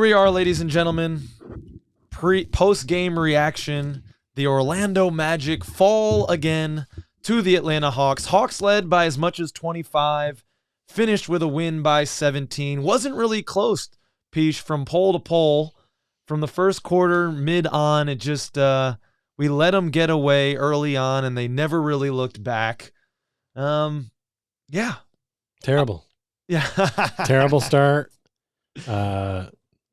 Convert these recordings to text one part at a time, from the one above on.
we are, ladies and gentlemen. Post-game reaction. The Orlando Magic fall again to the Atlanta Hawks. Hawks led by as much as 25. Finished with a win by 17. Wasn't really close, Pich, from pole to pole. From the first quarter, mid-on, it just we let them get away early on, and they never really looked back. Yeah. Terrible. Yeah. Terrible start.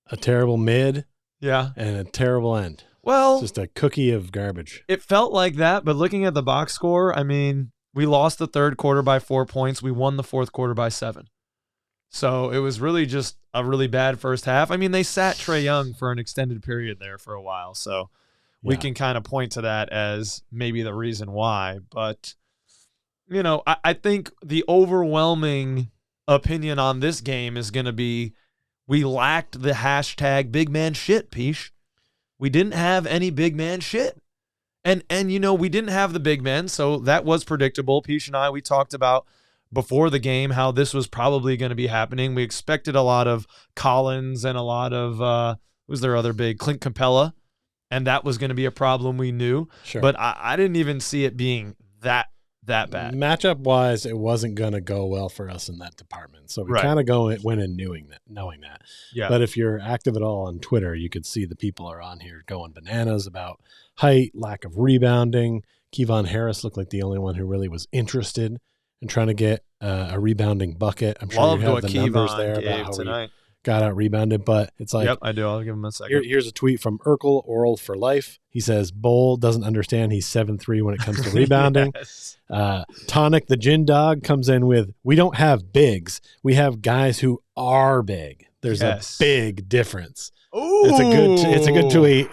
A terrible mid. Yeah. And a terrible end. Well, It's just a cookie of garbage. it felt like that, but looking at the box score, I mean, we lost the third quarter by 4 points. We won the fourth quarter by 7. So it was really just a really bad first half. I mean, they sat Trae Young for an extended period there for a while. So we can kind of point to that as maybe the reason why. But, you know, I think the overwhelming opinion on this game is going to be we lacked the hashtag big man shit, Pich. We didn't have any big man shit. And you know, we didn't have the big men, so that was predictable. Pich and I, we talked about before the game how this was probably going to be happening. We expected a lot of Collins and a lot of, who's their other big, Clint Capella, and that was going to be a problem we knew. Sure. But I didn't even see it being that bad. Matchup-wise, it wasn't going to go well for us in that department. So we Right. kind of went in knowing that. Yeah. But if you're active at all on Twitter, you could see the people are on here going bananas about height, lack of rebounding. Kevon Harris looked like the only one who really was interested in trying to get a rebounding bucket. I'm sure Loved you have what the numbers Kevon there gave about how tonight. he got out rebounded. But it's like, Yep, I do. I'll give him a second. here's a tweet from Urkel, Oral for Life. He says, Bowl doesn't understand he's 7'3" when it comes to rebounding. Yes. Tonic the Gin Dog comes in with, we don't have bigs. We have guys who are big. There's a big difference. Ooh, It's a good tweet.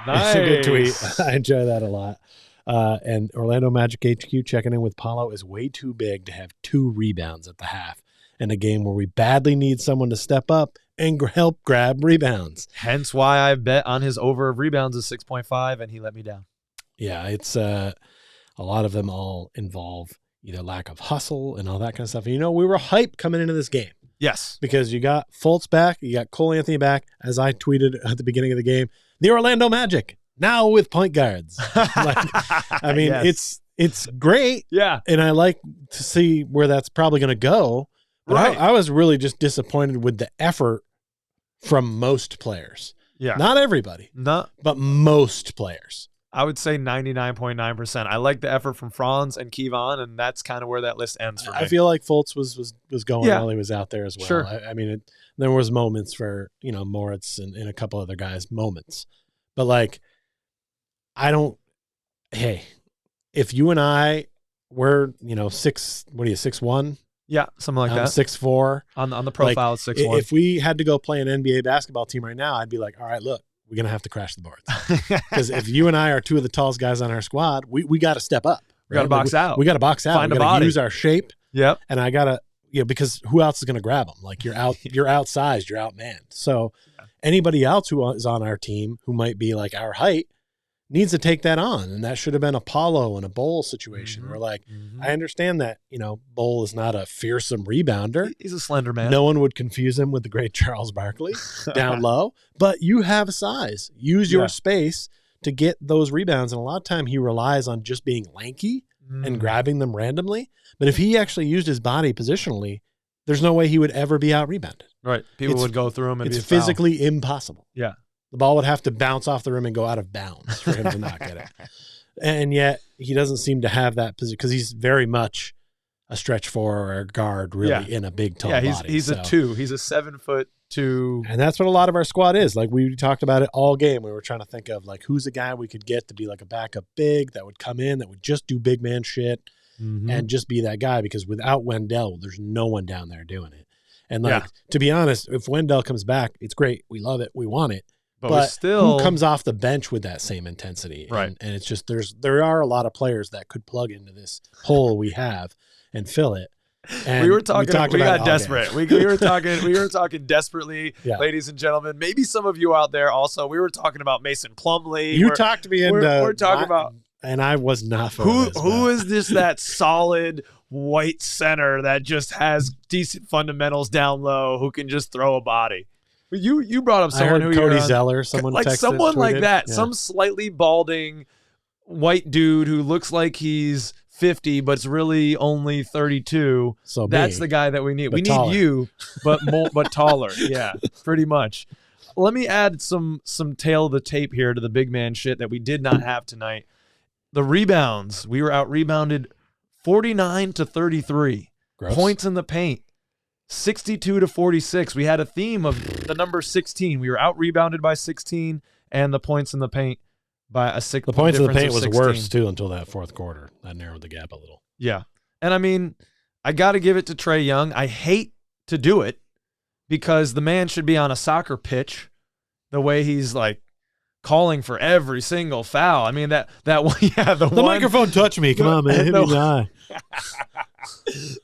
Nice. It's a good tweet. I enjoy that a lot. And Orlando Magic HQ checking in with Paulo is way too big to have 2 rebounds at the half in a game where we badly need someone to step up and help grab rebounds. Hence why I bet on his over of rebounds is 6.5, and he let me down. Yeah, it's a lot of them all involve either lack of hustle and all that kind of stuff. And, you know, we were hyped coming into this game. Yes. Because you got Fultz back, you got Cole Anthony back, as I tweeted at the beginning of the game, the Orlando Magic, now with point guards. I mean, Yes. it's great. Yeah. And I like to see where that's probably going to go. But Right. I was really just disappointed with the effort from most players. Yeah. Not everybody, No, but most players. I would say 99.9%. I like the effort from Franz and Kevon, and that's kind of where that list ends for me. I feel like Fultz was going Yeah. while he was out there as well. Sure. I mean, there was moments for, you know, Moritz and a couple other guys, moments. But, like, hey, if you and I were, you know, 6'1"? Yeah, something like I'm that. 6'4". On the profile, it's 6'1". If we had to go play an NBA basketball team right now, I'd be like, all right, look, we're going to have to crash the boards. Because if you and I are 2 of the tallest guys on our squad, we got to step up. We got to box out. We got to box out. Find we a got to body. use our shape. Yep. And I got to, you know, because who else is going to grab them? Like, you're outsized, you're outmanned. So anybody else who is on our team who might be like our height needs to take that on. And that should have been a Paulo and a Bowl situation where, like, I understand that, you know, Bowl is not a fearsome rebounder. He's a slender man. No one would confuse him with the great Charles Barkley down low, but you have a size. Use your space to get those rebounds. And a lot of time he relies on just being lanky and grabbing them randomly. But if he actually used his body positionally, there's no way he would ever be out rebounded. Right. People would go through him and It's be foul. physically impossible. Yeah. The ball would have to bounce off the rim and go out of bounds for him to not get it. And yet he doesn't seem to have that position because he's very much a stretch 4 or a guard really in a big, tall body. He's a 2. He's a 7'2". And that's what a lot of our squad is. Like, we talked about it all game. We were trying to think of, like, who's a guy we could get to be like a backup big that would come in, that would just do big man shit and just be that guy, because without Wendell, there's no one down there doing it. And, like, to be honest, if Wendell comes back, it's great. We love it. We want it. But still, who comes off the bench with that same intensity? Right. And it's just, there are a lot of players that could plug into this hole we have and fill it. And we got desperate. We were talking desperately, Yeah. ladies and gentlemen. Maybe some of you out there also. We were talking about Mason Plumlee. You talked me into. We're talking about and I was not for who this, who is this that solid white center that just has decent fundamentals down low, who can just throw a body. You brought up I someone heard who Cody you're on, Zeller. Someone like texted, someone like tweeted. that, Yeah. some slightly balding white dude who looks like he's 50 but's really only 32. So That's me, the guy that we need. but We taller. need you, but but taller. Yeah, pretty much. Let me add some tail of the tape here to the big man shit that we did not have tonight. The rebounds. We were out rebounded 49-33. Gross. Points in the paint. 62-46. We had a theme of the number 16. We were out rebounded by 16, and the points in the paint by a 6. The points in the paint was 16. worse too until that fourth quarter. That narrowed the gap a little. Yeah. And I mean, I got to give it to Trae Young. I hate to do it because the man should be on a soccer pitch the way he's like calling for every single foul. I mean, that one, yeah, the one, microphone touched me. Come on, man. Hit me in the eye.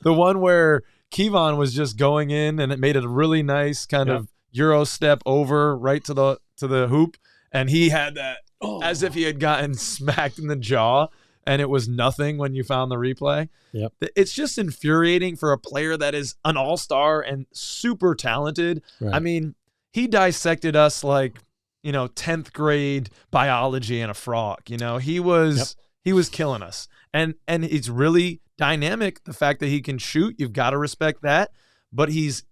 The one where Kevon was just going in and it made a really nice kind of Euro step over right to the hoop. And he had that as if he had gotten smacked in the jaw and it was nothing when you found the replay. Yep. It's just infuriating for a player that is an all-star and super talented. Right. I mean, he dissected us like, 10th grade biology and a frog. He was killing us. And it's really dynamic. The fact that he can shoot, you've got to respect that. But he's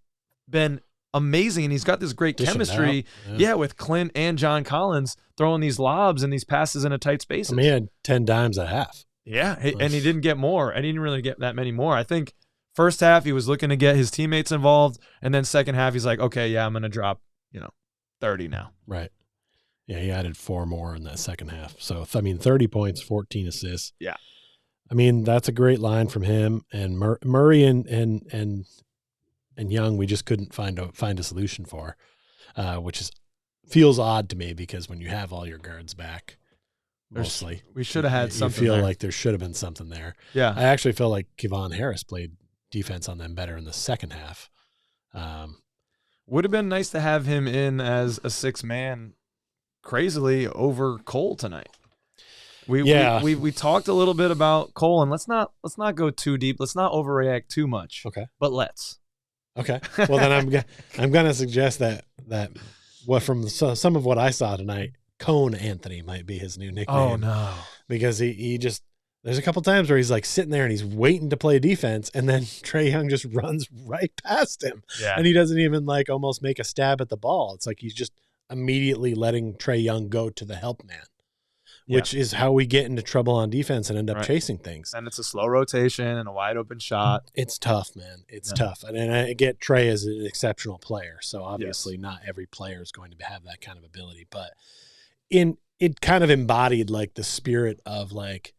been amazing, and he's got this great chemistry, with Clint and John Collins throwing these lobs and these passes into tight spaces. I mean, he had 10 dimes a half. Yeah, and he didn't get more. And he didn't really get that many more. I think first half he was looking to get his teammates involved, and then second half he's like, okay, yeah, I'm going to drop, 30 now. Right. Yeah, he added 4 more in that second half. So, 30 points, 14 assists. Yeah. I mean, that's a great line from him. And Murray and Young, we just couldn't find a solution for, which feels odd to me because when you have all your guards back, mostly. We should have had something. You feel there. like there should have been something there. Yeah. I actually feel like Kevon Harris played defense on them better in the second half. Would have been nice to have him in as a 6-man crazily over Cole tonight. We talked a little bit about Cole, and let's not go too deep. Let's not overreact too much. Okay. But let's. Okay. Well, then I'm going to suggest that what from some of what I saw tonight, Cone Anthony might be his new nickname. Oh no. Because he just there's a couple times where he's like sitting there and he's waiting to play defense, and then Trae Young just runs right past him. Yeah. And he doesn't even like almost make a stab at the ball. It's like he's just immediately letting Trae Young go to the help man, which is how we get into trouble on defense and end up chasing things. And it's a slow rotation and a wide open shot. It's tough, man. It's tough. And I get Trae as an exceptional player. So obviously not every player is going to have that kind of ability, but it kind of embodied like the spirit of like,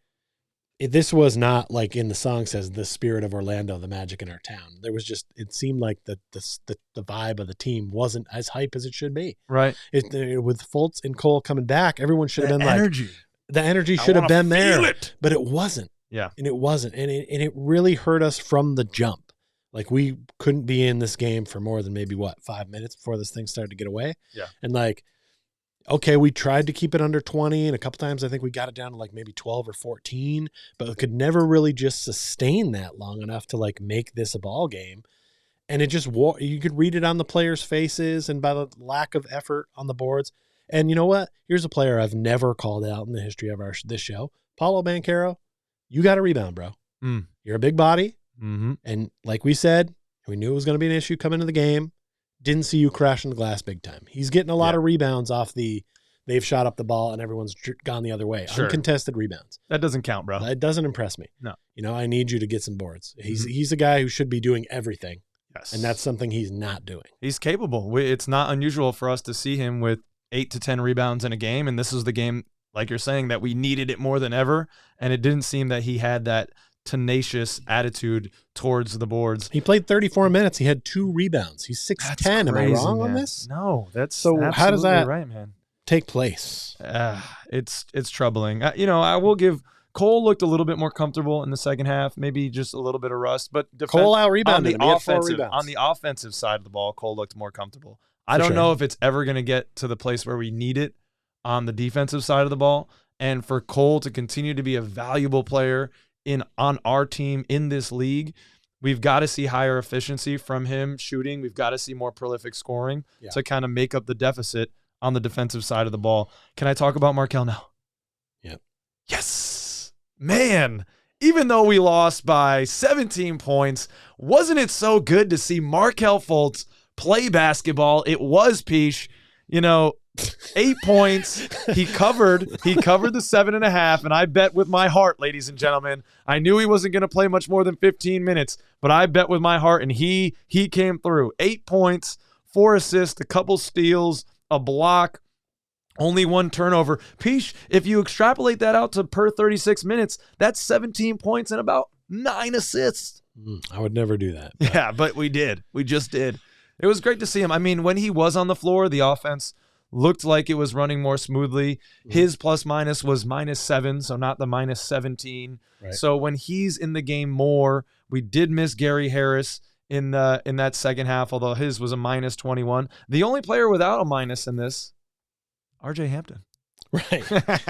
this was not like in the song says the spirit of Orlando, the magic in our town. There was just, it seemed like the vibe of the team wasn't as hype as it should be. Right. With Fultz and Cole coming back, everyone should have been energy. like, the energy should have been there, but it wasn't. Yeah. And it wasn't. And it really hurt us from the jump. Like we couldn't be in this game for more than maybe 5 minutes before this thing started to get away. Yeah. And like, okay, we tried to keep it under 20, and a couple times I think we got it down to like maybe 12 or 14, but we could never really just sustain that long enough to like make this a ball game. And it just you could read it on the players' faces and by the lack of effort on the boards. And you know what? Here's a player I've never called out in the history of this show. Paolo Banchero, you got to rebound, bro. You're a big body. Mm-hmm. And like we said, we knew it was going to be an issue coming into the game. Didn't see you crashing the glass big time. He's getting a lot of rebounds off they've shot up the ball and everyone's gone the other way. Sure. Uncontested rebounds. That doesn't count, bro. It doesn't impress me. No. I need you to get some boards. He's a guy who should be doing everything. Yes. And that's something he's not doing. He's capable. It's not unusual for us to see him with 8 to 10 rebounds in a game. And this is the game, like you're saying, that we needed it more than ever. And it didn't seem that he had that tenacious attitude towards the boards. He played 34 minutes. He had 2 rebounds. He's 6'10". Am I wrong on this? No, that's so. How does that right, man? Take place? It's troubling. I will give Cole looked a little bit more comfortable in the second half, maybe just a little bit of rust, but Cole out rebounded on the offensive side of the ball, Cole looked more comfortable. I don't know if it's ever going to get to the place where we need it on the defensive side of the ball, and for Cole to continue to be a valuable player on our team in this league, We've got to see higher efficiency from him shooting. We've got to see more prolific scoring to kind of make up the deficit on the defensive side of the ball. Can I talk about Markelle now? Yep. Yes. Man, even though we lost by 17 points, wasn't it so good to see Markelle Fultz play basketball? It was, Pich. 8 points. He covered the 7.5, and I bet with my heart, ladies and gentlemen. I knew he wasn't going to play much more than 15 minutes, but I bet with my heart, and he came through. 8 points, 4 assists, a couple steals, a block, only 1 turnover. Pich, if you extrapolate that out to per 36 minutes, that's 17 points and about 9 assists. I would never do that. Yeah, but we did. We just did. It was great to see him. I mean, when he was on the floor, the offense looked like it was running more smoothly. His plus-minus was -7, so not the -17. Right. So when he's in the game more, we did miss Gary Harris in that second half, although his was a -21. The only player without a minus in this, RJ Hampton. Right.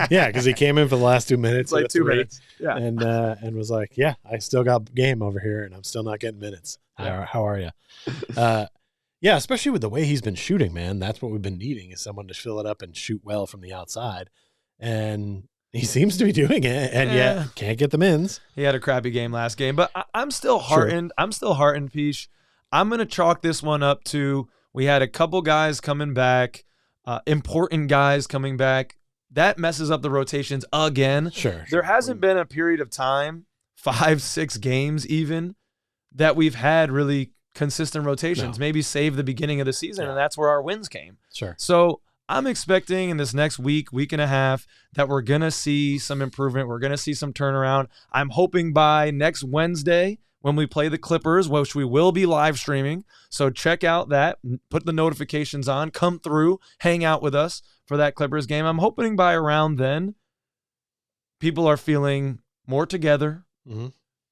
Yeah, because he came in for the last 2 minutes. Like 2 minutes. Yeah. And was like, yeah, I still got game over here, and I'm still not getting minutes. Yeah. How are you? Yeah, especially with the way he's been shooting, man. That's what we've been needing is someone to fill it up and shoot well from the outside. And he seems to be doing it, and yet can't get the mins. He had a crappy game last game, but I'm still heartened. Sure. I'm still heartened, Pich. I'm going to chalk this one up to we had a couple guys coming back, important guys coming back. That messes up the rotations again. Sure. There hasn't been a period of time, 5-6 games even, that we've had really consistent rotations. Maybe save the beginning of the season, and that's where our wins came. Sure. So I'm expecting in this next week and a half that we're going to see some improvement. We're going to see some turnaround. I'm hoping by next Wednesday when we play the Clippers, which we will be live streaming. So check out that, put the notifications on, come through, hang out with us for that Clippers game. I'm hoping by around then people are feeling more together.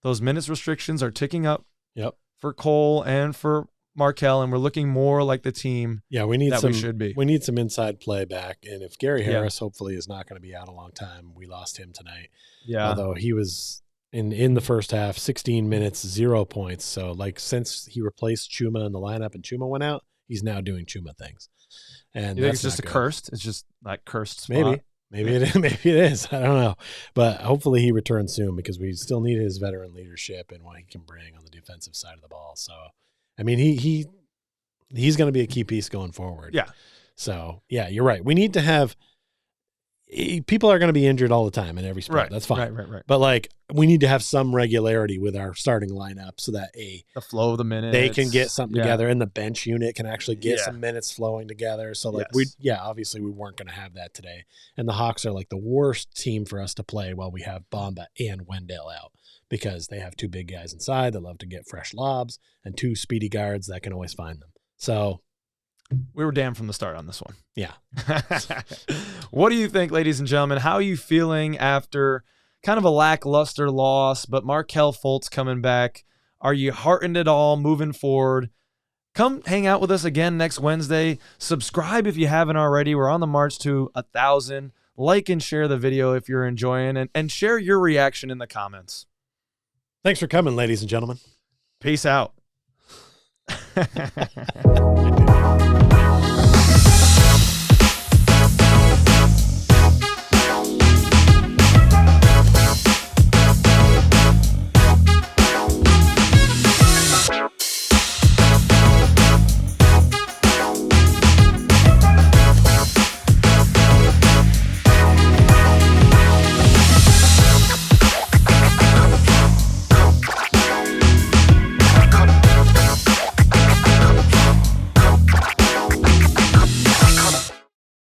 Those minutes restrictions are ticking up. Yep. For Cole and for Markelle, and we're looking more like the team we need we should be. We need some inside play back, and if Gary Harris hopefully is not going to be out a long time, we lost him tonight. Yeah. Although he was in the first half, 16 minutes, 0 points. So since he replaced Chuma in the lineup and Chuma went out, he's now doing Chuma things. And you think it's just a cursed? It's just that cursed spot? Maybe it is. Maybe it is. I don't know. But hopefully he returns soon because we still need his veteran leadership and what he can bring on the defensive side of the ball. So, I mean, he's going to be a key piece going forward. Yeah. So, yeah, you're right. We need to have people are going to be injured all the time in every sport. Right. That's fine. Right. But we need to have some regularity with our starting lineup so that the flow of the minutes, they can get something together, and the bench unit can actually get some minutes flowing together. So obviously we weren't going to have that today. And the Hawks are the worst team for us to play while we have Bamba and Wendell out because they have 2 big guys inside that love to get fresh lobs and 2 speedy guards that can always find them. So we were damned from the start on this one. Yeah. What do you think, ladies and gentlemen? How are you feeling after kind of a lackluster loss, but Markelle Fultz coming back? Are you heartened at all moving forward? Come hang out with us again next Wednesday. Subscribe if you haven't already. We're on the march to 1,000. Like and share the video if you're enjoying, and share your reaction in the comments. Thanks for coming, ladies and gentlemen. Peace out.